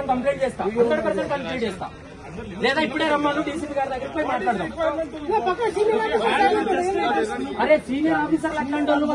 Complaint చేస్తా 100% complaint చేస్తా లేదా ఇప్పుడే రమ్మను డీసీపీ గారి దగ్గరికి పోయి మాట్లాడదాం. అరే సీనియర్ ఆఫీసర్లు అట్లాంటి వాళ్ళు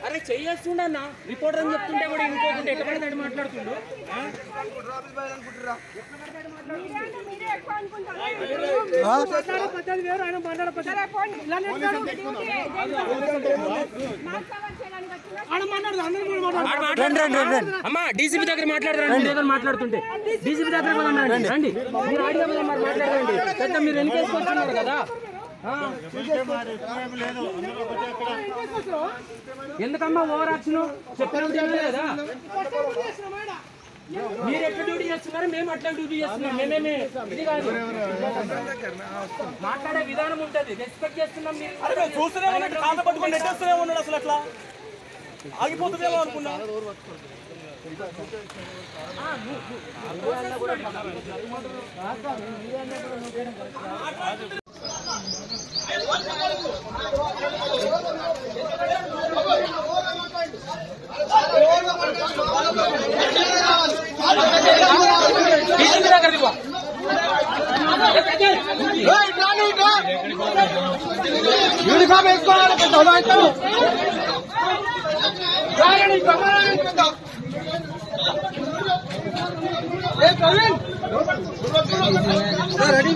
అరే చెయ్యేస్తుండన్నా రిపోర్టర్ అని చెప్తుంటే కూడా ఇంకోటి ఎక్కబడి మాట్లాడుతుండు. అమ్మా డీసీపీ దగ్గర మాట్లాడుతుంటే డీసీపీ దగ్గర రండి మీరు ఆడియో మాట్లాడండి. పెద్ద మీరు ఎన్నికేసుకొచ్చున్నారు కదా ఎందుకమ్మా ఓవర్ యాక్షన్ చెప్పిన లేదా? మీరు ఎట్లా డ్యూటీ చేస్తున్నారు మేము అట్లా డ్యూటీ చేస్తున్నాం. మేమేమి ఇది కాదు మాట్లాడే విధానం ఉంటుంది రెస్పెక్ట్ చేస్తున్నాం. చూస్తూనే ఉన్నట్టు కాళ్ళ పట్టుకొని నెట్టేస్తూనే ఉన్నాడు. అసలు అట్లా ఆగిపోతుందేమో అనుకున్నా. యూనిఫామ్ వేసుకోవాలి. రెడీ